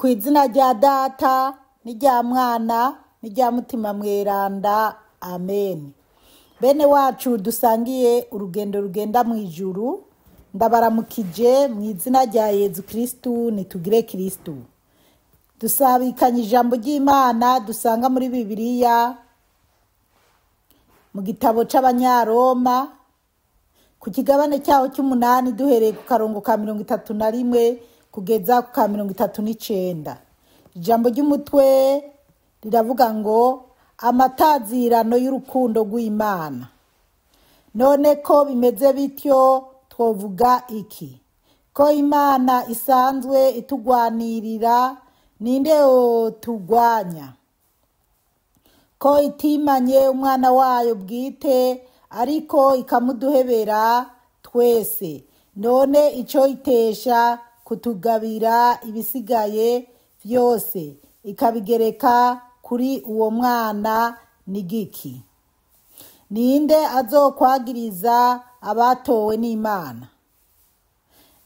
Ku izina rya Data n'irya Mwana n'irya Mutima Mweranda, amen. Bene wacu dusangiye urugendo rugenda mu ijuru, ndabaramukije mu izina rya Yezu krisu, nitugire kristu. Dusabikanye ijambo ry'Imana dusanga muri Bibliya mu gitabo c'Abanyaroma ku kigabane cyaho cy'umunani duhereye ku karongo ka 31 kugeza ku ka 39. Ijambo ry'umutwe riravuga ngo amatazirano y'urukundo rw'Imana. None ko bimeze bityo twovuga iki? Ko Imana isanzwe itugwanirira, ninde tugwanya? Ko itimanye umwana wayo bwite ariko ikamuduhebera twese, none ico itesha kutugabira ibisigaye vyose ikabigereka kuri uwo mwana nigiki? Ninde azokwagiriza abatowe n'Imana?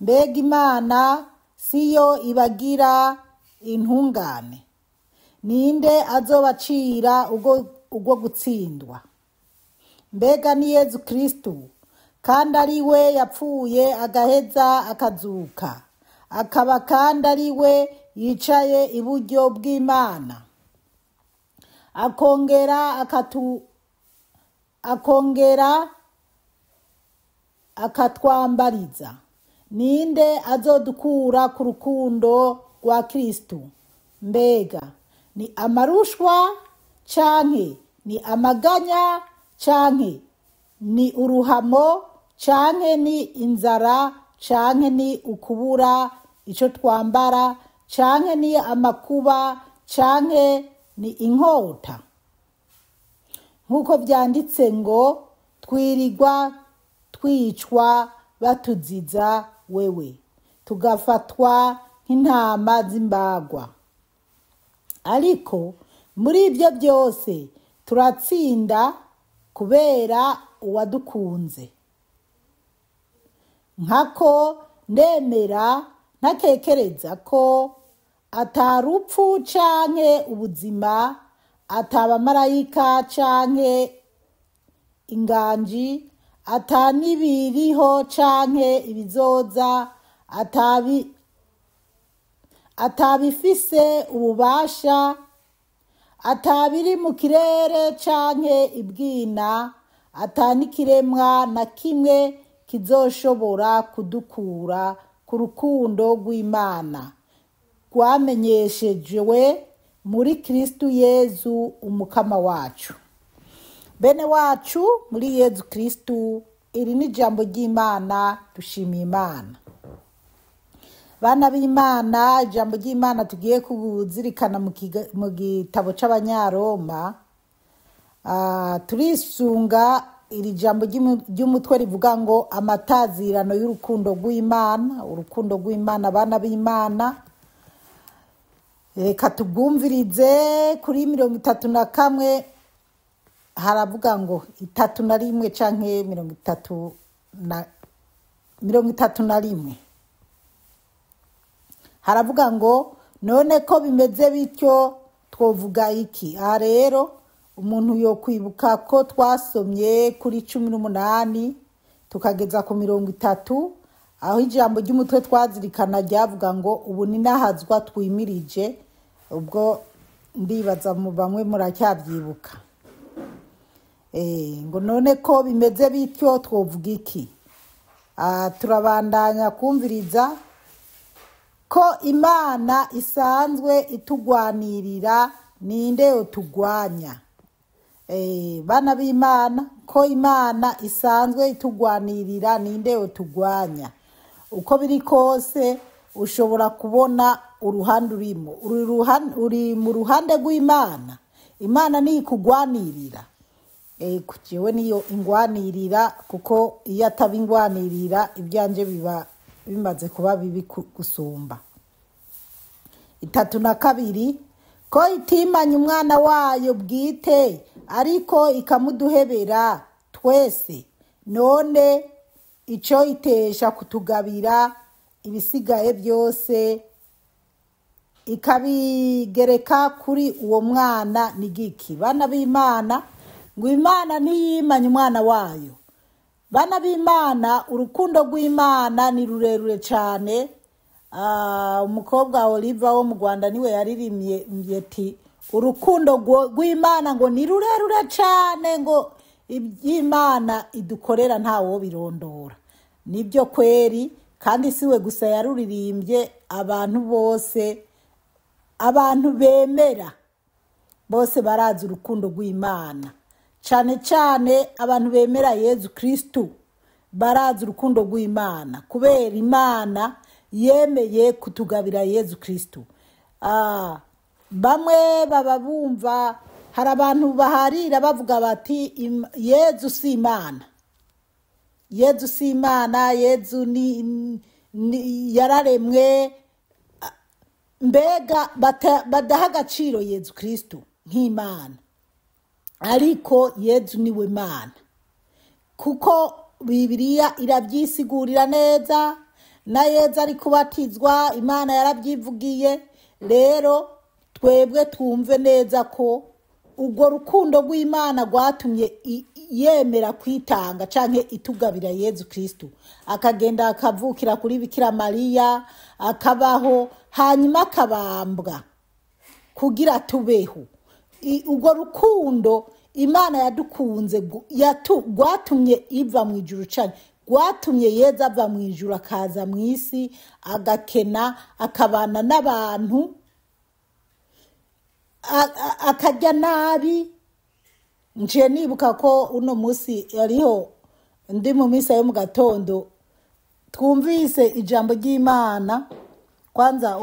Mbega Imana siyo ibagira intungane? Ninde azobacira urwo gutsindwa? Mbega ni Yezu kristu, kandi ari we yapfuye agaheza akazuka, akaba kandi ari we yicaye iburyo bw'Imana, akongera akatwambariza. Ninde azodukura ku rukundo rwa Kristu? Mbega ni amarushwa canke ni amaganya canke ni uruhamo canke ni inzara canke ni ukubura ico twambara canke ni amakuba canke ni inkota? Nkuko vyanditse ngo twirirwa twicwa batuziza wewe, tugafatwa nk'intama z'imbagwa. Ariko muri ibyo byose turatsinda kubera uwadukunze. Nkako ndemera ntakekereza ko atarupfu canke ubuzima, atabamarayika canke inganji, atanibiriho canke ibizoza, atabifise ububasha, atabiri mu kirere canke ibwina, atanikiremwa na kimwe kizoshobora kudukura ku rukundo rw'Imana rwamenyeshejwe muri Kristu Yezu umukama wacu. Bene wacu muri Yezu kristu, iri ni ijambo ry'Imana, dushimiye Imana. Bana b'Imana, ijambo ry'Imana tugiye kuzirikana mu gitabo c'Abanyaroma, turisunga iri jambo ry'umutwe rivuga ngo amatazirano y'urukundo rw'Imana. Urukundo rw'Imana, bana b'Imana, reka tubwumvirize kuri 31. Haravuga ngo 31 canke 31. Haravuga ngo none ko bimeze bityo twovuga iki? Aha rero umuntu yo kwibuka ko twasomye kuri 18 tukageza ku 30, aho ijambo ry'umutwe twazirikana ryavuga ngo ubu ninahazwa twimirije. Ubwo ndibaza mu bamwe muracyabyibuka. Ngo none ko bimeze bityo twovuga iki? Turabandanya kumviriza ko Imana isanzwe itugwanirira, ninde utugwanya? Bana b'Imana, ko Imana isanzwe itugwanirira, ninde utugwanya? Uko biri kose ushobora kubona uruhande urimo. Uri mu ruhande rw'Imana. Imana ni ikugwanirira. Kujewe niyo ingwanirira, kuko iyo atabingwanirira ibyanje biba bimaze kuba bibi gusumba. 32. Ko itimanye umwana wayo bwite ariko ikamuduhebera twese, none ico itesha kutugabira ibisigaye byose ikabigereka kuri uwo mwana ni giki. Bana b'Imana, ngo Imana ntiyimanye umwana wayo. Bana b'Imana, urukundo rw'Imana ni rurerure cyane. Umukobwa Oliva wo mu Rwanda niwe yaririmbye ati urukundo rw'Imana ngo ni rurerure cyane, ngo iby'Imana idukorera ntawo birondora. Nibyo kweri, kandi siwe gusa yaruririmbye, abantu bose, abantu bemera bose barazi urukundo rw'Imana. Cyane cyane abantu bemera Yezu Kristu barazi urukundo rw'Imana, kubera Imana yemeye kutugabira Yezu Kristu. Bamwe baba bumva, hari abantu baharira bavuga bati Yezu si Imana, Yezu si Imana, Yezu ni yararemwe. Mbega badaha agaciro Yezu Kristu nk'Imana, ariko Yezu niwe Imana, kuko Bibiliya irabyisigurira neza. Na Yezu ari kubatizwa, Imana yarabyivugiye. Rero twebwe twumve neza ko urwo rukundo rw'Imana rwatumye yemera kwitanga canke itugabira Yezu Kristu, akagenda akavukira kuri Bikira Mariya, akabaho, hanyuma akabambwa kugira tubeho. Urwo rukundo Imana yadukunze rwatumye iva mu ijuru cyane, rwatumye Yezu ava mu ijuru akaza mu isi, agakena, akabana n'abantu, akajya nabi. Nje nibuka ko uno munsi ariho ndi mu misa yo mu gatondo twumvise ijambo ry'Imana. Kwanza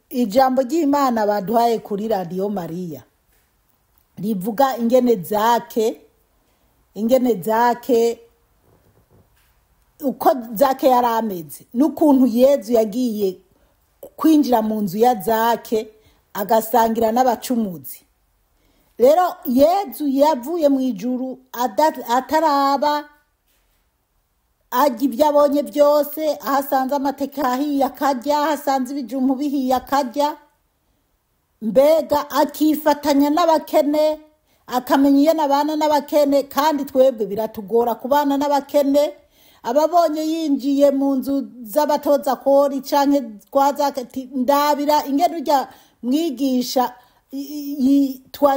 ijambo ry'Imana baduhaye kuri Radio Mariya rivuga ingene zake uko zake yarameze, n'ukuntu Yezu yagiye kwinjira mu nzu ya zake agasangira n'abacumuzi. Rero Yezu yavuye mu ijuru ataraba, ajya ibyo abonye byose, ahasanze amateke ahiye akarya, ahasanze ibijumbu bihiye akarya. Mbega akifatanya n'abakene, akamenya iyo nabana n'abakene. Kandi twebwe biratugora kubana n'abakene. Ababonye yinjiye mu nzu z'abatoza kori canke kwa zake, ndabira ingene urya mwigisha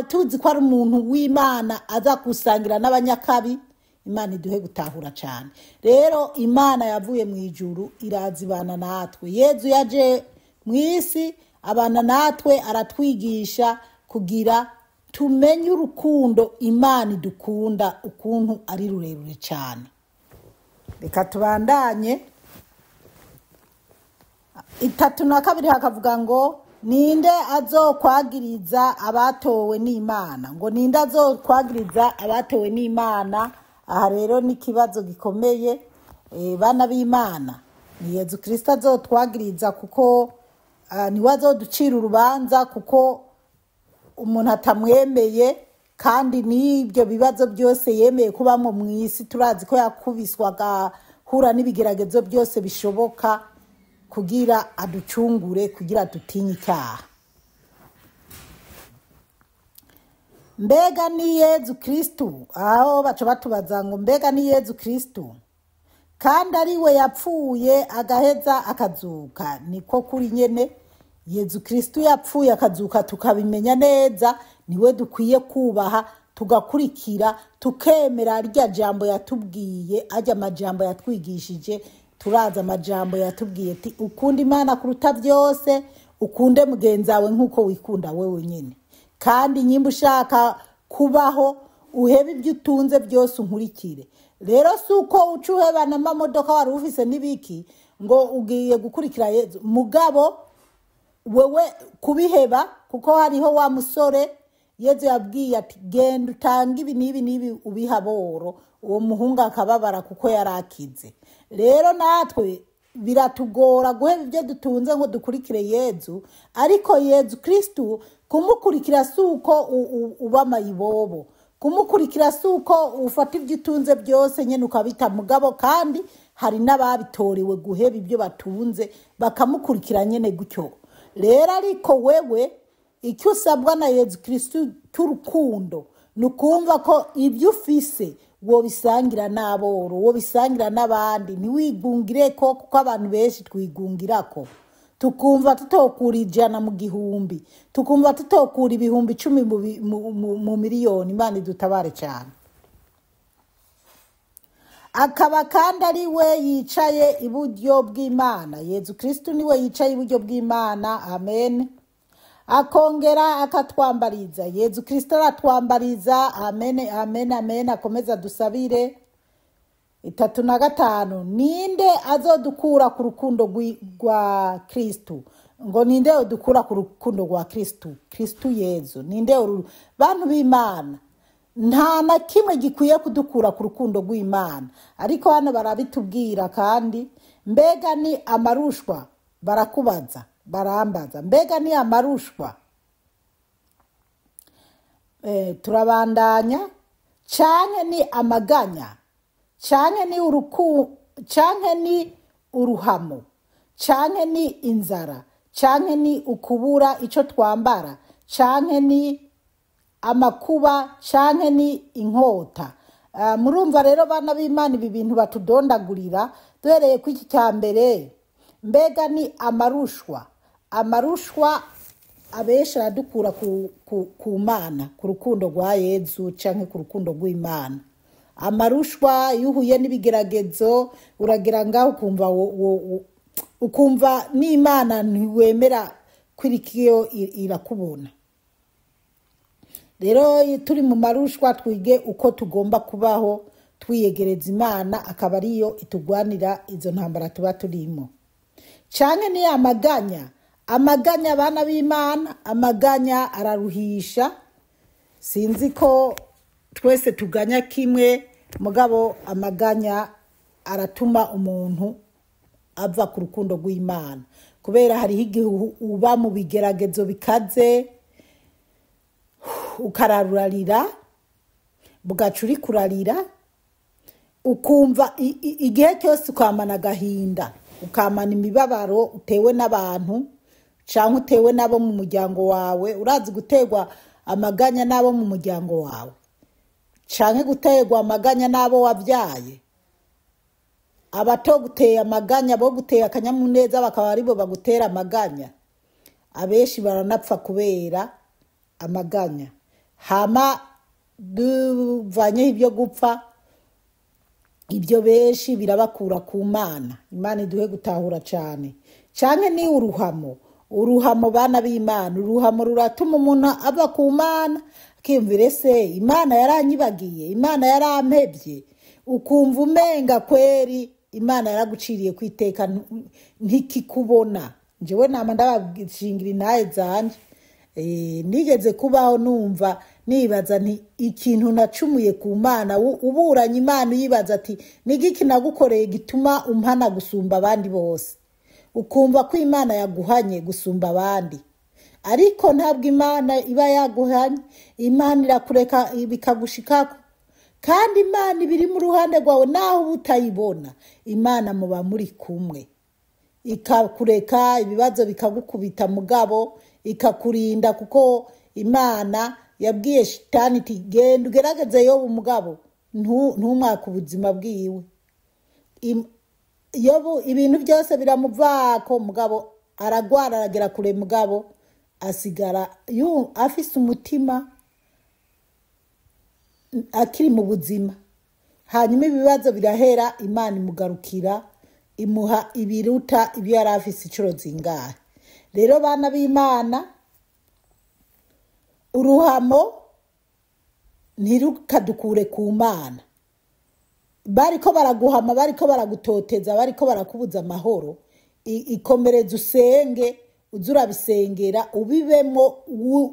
tuzi ko ari umuntu w'Imana aza gusangira n'abanyakabi. Imana iduhe gutahura cyane. Rero Imana yavuye mu ijuru irazibana natwe. Yezu yaje mu isi abana natwe, aratwigisha kugira tumenye urukundo Imana idukunda ukuntu ari rurerure cyane. Reka tubandanye. 32 hakavuga ngo ninde azokwagiriza abatowe n'Imana. Ngo ninde azokwagiriza abatowe n'Imana. Aha rero ni kibazo gikomeye. Bana b'Imana, ni Yezu Kristo azotwagiriza, kuko niwe azoducira urubanza, kuko umuntu atamwemeye. Kandi n'ibyo bibazo byose yemeye kubamo mu isi, turazi ko yakubiswaga, hura n'ibigeragezo byose bishoboka kugira aducungure, kugira dutinye icyaha. Mbega ni Yezu Kristu. Aho baca batubaza ngo mbega ni Yezu Kristu, kandi ari we yapfuye agaheza akazuka. Niko kuri nyene Yezu Kristu yapfuye akazuka, tukabimenya neza. Niwe dukwiye kubaha, tugakurikira, tukemera rya jambo yatubwiye, ajya amajambo yatwigishije. Turaza amajambo yatubwiye ati ukunda Imana kuruta byose, ukunde mugenzi wawe nk'uko wikunda wewe nyene. Kandi nyimba ushaka kubaho, uhebe ibyo utunze byose unkurikire. Rero suko ucuheba n'amamodoka wari ufise n'ibiki ngo ugiye gukurikira Yezu, mugabo wewe kubiheba, kuko hariho wa musore Yezu yabwiye ati genda utanga ibi n'ibi ubihaboro. Uwo muhungu akababara kuko yarakize. Rero natwe biratugora guheba ibyo dutunze ngo dukurikire Yezu, ariko Yezu Kristu kumukurikira suko uba mayibobo, kumukurikira suko ufata ibyo utunze byose nyene ukabita mugabo, kandi hari n'ababitorewe guheba ibyo batunze bakamukurikira nyene gutyo. Rero ariko wewe icyo usabwa na Yezu Kristu cy'urukundo nukumva ko ibyo ufise wo bisangira n'aboro, wo bisangira n'abandi, ntiwigungire ko kuko abantu benshi twigungira ko. Tukumva tutokura 100 mu gihumbi, tukumva tutokura ibihumbi 10 mu miliyoni. Imana idutabare cyane. Akaba kandi ari we yicaye iburyo bw'Imana. Yezu Kristu niwe yicaye iburyo bw'Imana. Amen. Akongera akatwambariza. Yezu Kristu aratwambariza. Amen, amen, amen. Akomeza dusabire. 35. Ninde azodukura ku rukundo rwa Kristu? Ngo ninde odukura ku rukundo rwa Kristu? Kristu Yezu. Ninde bantu b'Imana? Nta na kimwe gikwiye kudukura ku rukundo rw'Imana. Ariko hano barabitubwira kandi, mbega ni amarushwa? Barakubaza, barambaza. Mbega ni amarushwa? Turabandanya. Canke ni amaganya? Canke ni canke ni uruhamo? Canke ni inzara? Canke ni ukubura ico twambara? Canke ni amakuba? Canke ni inkota? Murumva rero bana b'Imana ibi bintu batudondagurira. Duhereye ku iki cya mbere, mbega ni amarushwa? Amarushwa abesha aradukura ku Mana, ku rukundo rwa Yezu canke ku rukundo rw'Imana. Amarushwa yuhuye n'ibigeragezo uragira ngaho ukumva n'Imana ntiwemera kwirikiyo irakubona. Rero turi mu marushwa twige uko tugomba kubaho twiyegereza Imana, akaba ariyo itugwanira izo ntambara tuba turimo. Canke ni amaganya? Amaganya abana b'Imana, amaganya araruhisha. Sinzi ko twese tuganya kimwe, mugabo amaganya aratuma umuntu ava ku rukundo rw'Imana. Kubera hariho igihe uba mu bigeragezo bikaze, ukararurarira, bugacuri kurarira, ukumva igihe cyose ukamana agahinda, ukamana imibabaro utewe n'abantu, canke utewe nabo mu muryango wawe. Urazi gutegwa amaganya nabo mu muryango wawe, canke gutegwa amaganya nabo wabyaye. Abato guteye amaganya, bo guteye akanyamuneza bakaba aribo bagutera amaganya. Abeshi baranapfa kubera amaganya. Hama duvanye ibyo gupfa, ibyo beshi birabakura ku Mana. Imana iduhe gutahura cyane. Canke ni uruhamo? Uruhamo bana b'Imana, uruhamo ruratuma umuntu ava ku Mana, akiyumvira se Imana yaranyibagiye, Imana yarampebye. Ukumva umenga kweri Imana yaraguciriye kwiteka ntikikubona. Njewe nama ndabashingira inaye zanje. Nigeze kubaho numva nibaza nti ikintu nacumuye ku Mana, uburanye Imana yibaza ati nigiki nagukoreye gituma umpana gusumba abandi bose. Ukumva ko Imana yaguhanye gusumba abandi, ariko ntabwo Imana iba yaguhanye. Imana irakureka bikagushikako, kandi Imana ibiri mu ruhande rwawe naho utayibona. Imana muba muri kumwe, ikakureka ibibazo bikagukubita mugabo ikakurinda, kuko Imana yabwiye shitani iti genda ugerageze Yobu mugabo ntumwaka ubuzima bwiwe. Yobu ibintu byose biramuvako mugabo aragwara, aragera kure mugabo asigara afise umutima akiri mu buzima. Hanyuma ibibazo birahera, Imana imugarukira imuha ibiruta ibyo yari afise incuro zingahe. Rero bana b'Imana, uruhamo ntirukadukure ku Mana. Bariko baraguhama, bariko baragutoteza, bariko barakubuza amahoro, ikomereza usenge, uzura bisengera, ubibemo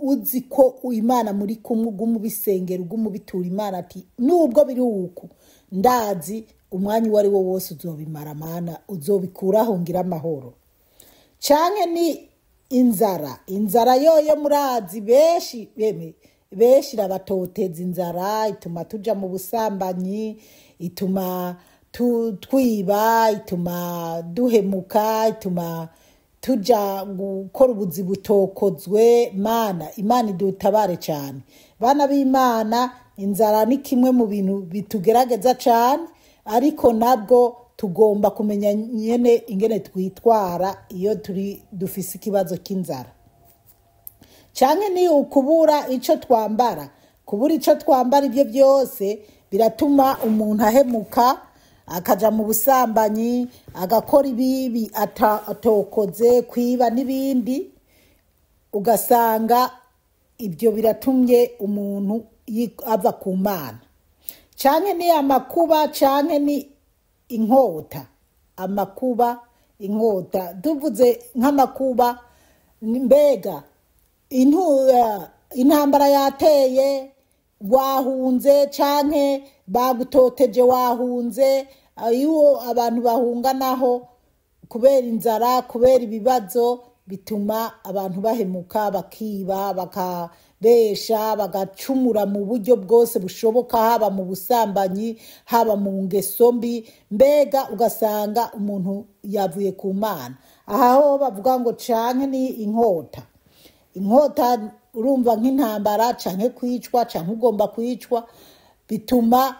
uzi ko Imana muri kumwe, ugumubisengera, ugumubitura Imana ati nubwo biri uku ndazi umwanya wari wo wose uzobimara Mana, uzobikuraho ngira amahoro. Canke ni inzara? Inzara yoyo murazi beshi rabatoteza. Inzara ituma tuja mu busambanyi, ituma twiba, ituma duhemuka, ituma tuja gukora ubuzi butokozwe. Imana idutabare cyane. Bana b'Imana, inzara ni kimwe mu bintu bitugerageza cyane, ariko nabwo tugomba kumenya nyene ingene twitwara iyo dufise ikibazo cy'inzara. Canke ni ukubura ico twambara. Kubura ico twambara, ibyo byose biratuma umuntu ahemuka, akaja mu busambanyi, agakora ibibi atokoze, kwiba n'ibindi. Ugasanga ibyo biratumye umuntu ava ku Mana. Canke ni amakuba, canke ni inkota. Amakuba, inkota. Tuvuze nk'amakuba, mbega intambara yateye, wahunze, canke bagutoteje wahunze. Iyo abantu bahunganaho kubera inzara, kubera ibibazo, bituma abantu bahemuka, bakiba, bakabesha, bagacumura mu buryo bwose bushoboka, haba mu busambanyi, haba mu ngeso mbi. Mbega ugasanga umuntu yavuye ku Mana. Aha ho bavuga ngo canke ni inkota. Inkota urumva nk'intambara, canke kwicwa, canke ugomba kwicwa, bituma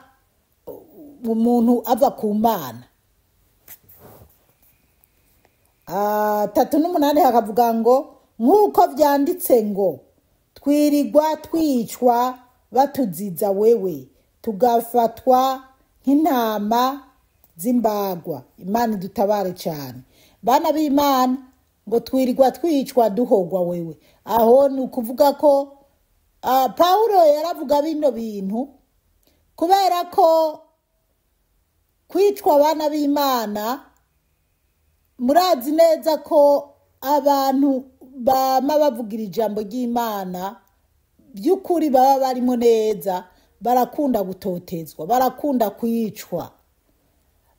umuntu ava ku Mana. 3:8 hakavuga ngo nk'uko vyanditse ngo twirigwa twicwa batuziza wewe, tugafatwa nk'intama z'imbagwa. Imana idutabare cyane. Bana b'Imana, ngo twirigwa twicwa duhogwa wewe. Aho ni ukuvuga ko Paulo yaravuga bino bintu kubera ko kwicwa abana b'Imana, murazi neza ko abantu bama bavugira ijambo ry'Imana by'ukuri baba barimo neza, barakunda gutotezwa, barakunda kwicwa.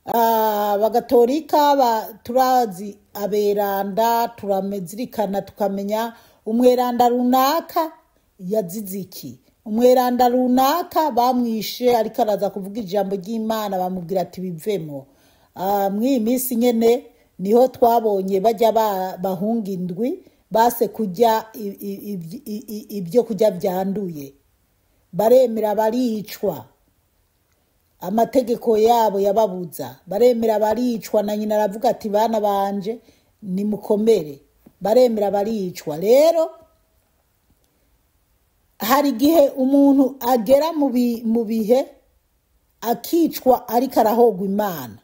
Abagatolika turazi aberanda, turamezirikana tukamenya umweranda runaka yazize iki, umweranda runaka bamwishe ariko araza kuvuga ijambo ry'Imana, bamubwira ati bivemo. Mw'iyi minsi nyene niho twabonye bajya bahunga indwi, base kujya ibyo kujya byanduye, baremera baricwa. Amategeko yabo yababuza, baremera baricwa. Na nyina aravuga ati bana banje nimukomere, baremera baricwa. Rero hari igihe umuntu agera mu bihe akicwa ariko arahogwa Imana.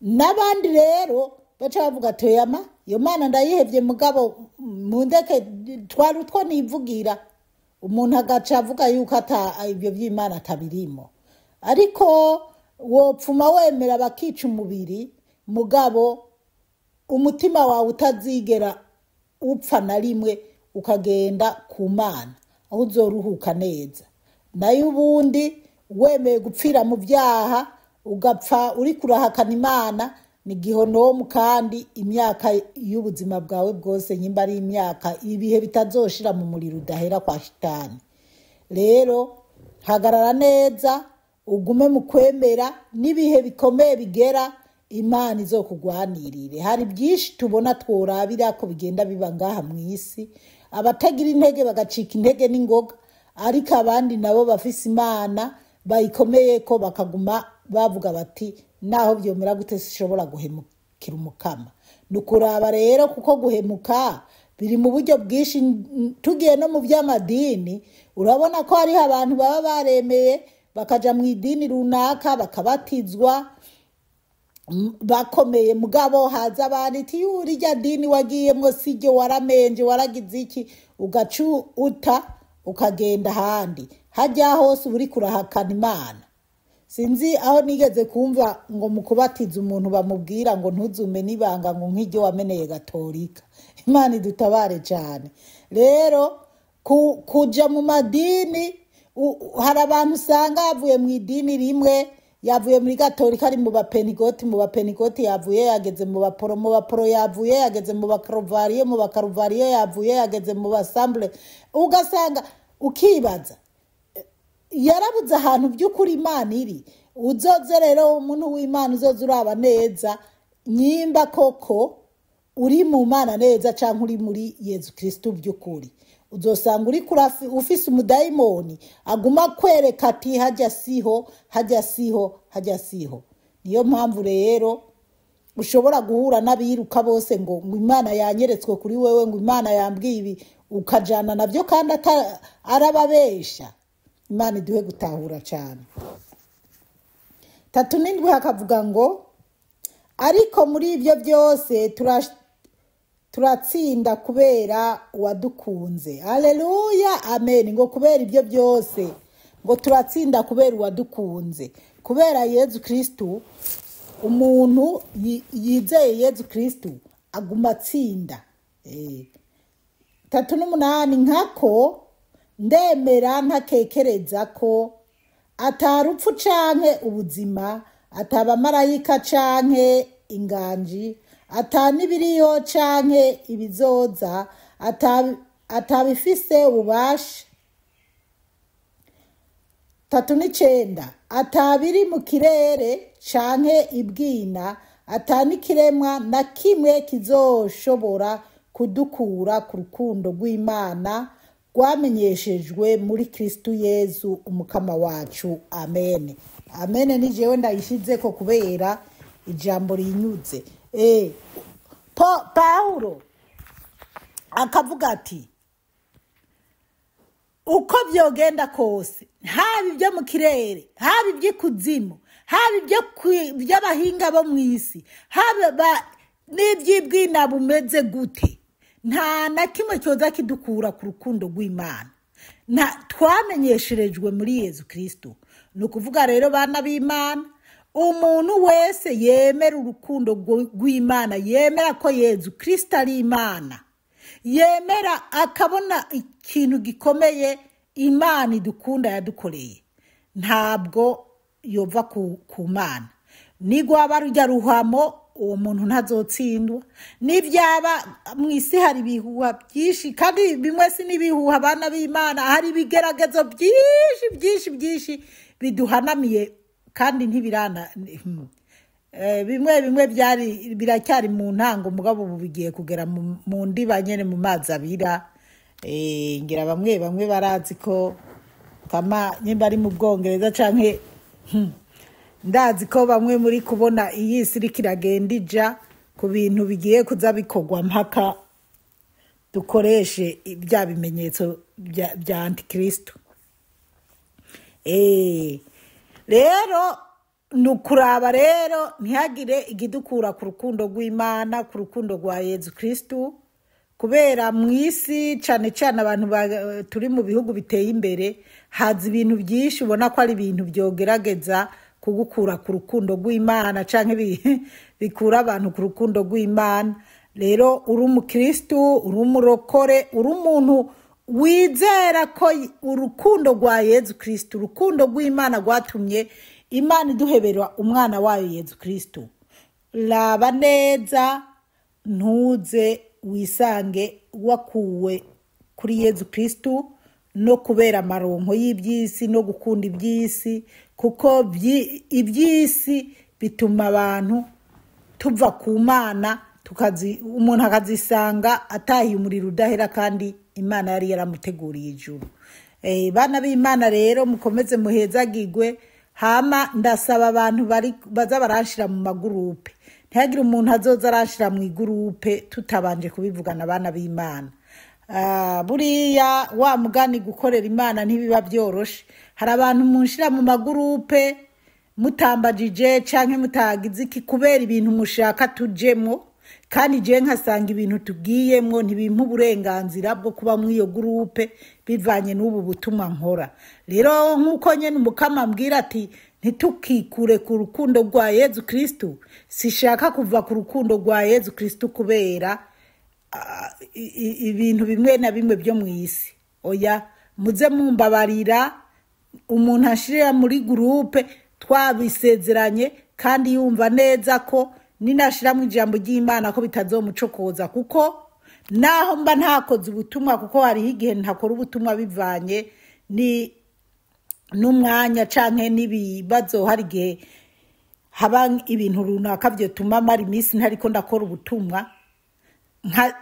N'abandi rero baca bavuga ati iyo Mana ndayihevye, mugabo mundeke twari utwo nivugira. Umuntu agaca avuga yuko ibyo by'Imana atabirimo. Ariko wopfuma wemera bakica umubiri, mugabo umutima wawe utazigera upfa na rimwe, ukagenda ku Mana aho uzoruhuka neza. Nayo ubundi wemeye gupfira mu byaha, ugapfa uri kurahakana Imana, ni gihonomu. Kandi imyaka y'ubuzima bwawe bwose nyimba ari imyaka, ibihe bitazoshira mu muriro udahera kwa shitani. Rero hagarara neza, ugume mu kwemera, n'ibihe bikomeye bigera, Imana izokugwanirire. Hari byinshi tubona tworabira ko bigenda biba ngaha mu isi, abatagira intege bagacika intege n'ingoga, ariko abandi nabo bafise Imana bayikomeye ko bakaguma bavuga bati naho byomera gute sishobora guhemukira umukama. Nukuraba rero kuko guhemuka biri mu buryo bwinshi. Tugiye no mu by'amadini, urabona ko hari abantu baba baremeye bakaja mu idini runaka, bakabatizwa bakomeye, mugabo haza abandi ati urya dini wagiyemwo siryo, waramenje, waragize iki, ugacu ukagenda ahandi. Hajya hose uri kurahakana Imana. Sinzi aho nigeze kumva ngo mu kubatiza umuntu bamubwira ngo ntuzume nibanga ngo nk'iryo wameneye gatolika. Imana idutabare cyane. Rero kuja mu madini, hari abantu usanga yavuye mu idini rimwe, yavuye muri gatolika ari mu bapenigoti yavuye yageze mu baporo yavuye yageze mu bakaruvariyo yavuye yageze mu basamble. Ugasanga ukibaza yarabuze ahantu by'ukuri Imana iri. uzoze rero umuntu w'Imana uzoze uraba neza nyimba koko uri mu Mana neza canke uri muri Yezu Kristo by'ukuri. Uzosanga uri ufise umudayimoni aguma kwereka ati hajya siho, hajya siho, hajya siho. Niyo mpamvu rero ushobora guhura n'abiruka bose ngo Imana yanyeretswe kuri wewe, ngo Imana yambwiye ibi, ukajana navyo kandi arababesha. Imana iduhe gutahura cyane. 3:7 hakavuga ngo ariko muri ibyo byose turatsinda kubera uwadukunze. Haleluya, amen. Ngo kubera ibyo byose ngo turatsinda kubera uwadukunze. Kubera Yezu Kristo, umuntu yizeye Yezu Kristo aguma atsinda. 3:8 nkako ndemera ntakekereza ko atarupfu canke ubuzima, atabamarayika canke inganji, atanibiriyo canke ibizoza, atabifise ububasha. 3:9 atabiri mu kirere canke ibwina, atanikiremwa na kimwe kizoshobora kudukura ku rukundo rw'Imana rwamenyeshejwe muri Kristo Yezu umukama wacu. Amen. Amen. Ni jewe ndayishizeko kubera ijambo rinyuze. Paulo akavuga ati uko byogenda kose, haba ibyo mu kirere, haba iby'ikuzimu, haba iby'abahinga bo mu isi, haba n'iby'ibwina bumeze gute, nta na kimwe cyoza kidukura ku rukundo rw'Imana. Twamenyesherejwe muri Yezu Kristo. Ni ukuvuga rero bana b'Imana, umuntu wese yemera urukundo rw'Imana, yemera ko Yezu Kristo ari Imana, yemera akabona ikintu gikomeye Imana idukunda yadukoreye, ntabwo yova ku Mana. Nigwaba rujya ruhamo, uwo muntu ntazotsindwa. Nibyaba mu isi hari ibihuha byinshi, kandi bimwe si n'ibihuha abana b'Imana, hari ibigeragezo byinshi biduhanamiye kandi ntibirana. Bimwe biracyari mu ntango, mugabo ubu bigiye kugera mu ndiba nyene mu mazi abira. Ngira bamwe barazi ko kama nyimba ari mu Bwongereza canke ndazi ko bamwe muri kubona iyi siri kiragenda ija ku bintu bigiye kuza bikogwa mpaka dukoreshe ibya bimenyetso bya Antikristo. Rero nukuraba rero ntihagire igidukura ku rukundo rw'Imana, ku rukundo rwa Yezu Kristo, kubera mu isi cyane abantu turi mu bihugu biteye imbere hazi ibintu byinshi ubona ko ari ibintu byogerageza kugukura ku rukundo rw'Imana canke bikura abantu ku rukundo rw'Imana. Rero uri umukristo, uri umurokore, uri umuntu wizera ko urukundo rwa Yezu Kristo, urukundo rw'Imana rwatumye Imana iduhebera umwana wayo Yezu Kristo. Laba neza ntuze wisange wakuwe kuri Yezu Kristo no kubera amaronko y'ibyisi no gukunda ibyisi, kuko ibyisi bituma abantu tuva ku Mana, umuntu akazisanga atahiye umuriro udahera kandi Imana yari yaramuteguriye ijuru. Bana b'Imana rero mukomeze muhezagirwe. Hama ndasaba abantu baza baranshira mu magurupe, ntihagire umuntu azoza aranshira mu igurupe tutabanje kubivugana bana b'Imana. Buriya wa mugani gukorera Imana ntibiba byoroshe. Hari abantu munshira mu magurupe mutambajije canke mutagize iki kubera ibintu mushaka tujemo, kandi je nkasanga ibintu tugiyemwo ntibimpa uburenganzira bwo kuba mu iyo gurupe bivanye n'ubu butumwa nkora. Rero nkuko nyene umukama ambwira ati ntitukikure ku rukundo rwa Yezu Kristo, sishaka kuva ku rukundo rwa Yezu Kristo kubera ibintu bimwe na bimwe byo mu isi. Oya, muze mumbabarira, umuntu ashirira muri gurupe twabisezeranye kandi yumva neza ko ninashira mu ijambo ry'Imana ko bitazomucokoza, kuko naho mba ntakoze ubutumwa, kuko hari igihe ntakora ubutumwa bivanye n'umwanya canke n'ibibazo hari igihe haba ibintu runaka vyotuma mara iminsi ntariko ndakora ubutumwa,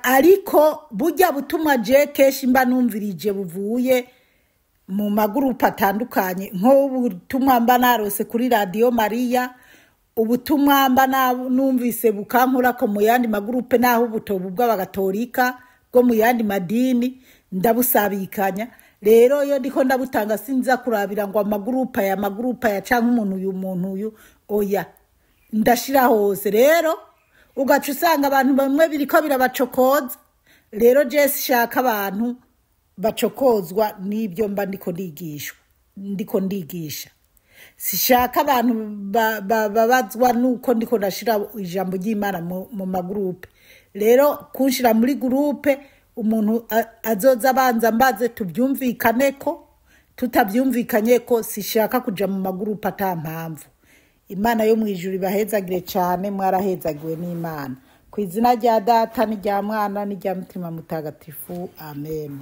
ariko burya butumwa je kenshi mba numvirije buvuye mu magurupe atandukanye, nk'ubutumwa mba narose kuri radiyo Mariya, ubutumwa mba numvise bukankurako mu yandi magurupe naho ubutobu bw'abagatolika bwo mu yandi madini ndabusabikanya. Rero iyo ndiko ndabutanga sinza kurabira ngo amagurupa ya canke umuntu uyu oya, ndashira hose. Rero ugaca usanga abantu bamwe biriko birabacokoza. Rero je shaka abantu bacokozwa n'ibyo mba ndiko ndigisha. Sishaka abantu babazwa nuko ndiko ndashira ijambo ry'Imana mu magurupe. Rero kunshira muri gurupe umuntu azoza abanza mbaze tubyumvikaneko, tutabyumvikanyeko sishaka kuja mu magurupe atampamvu. Imana yo mwijuru ibahezagire cyane, mwarahezagiwe n'Imana. Ku izina rya Data n'irya Mwana n'irya Mutima Mutagatifu, amen.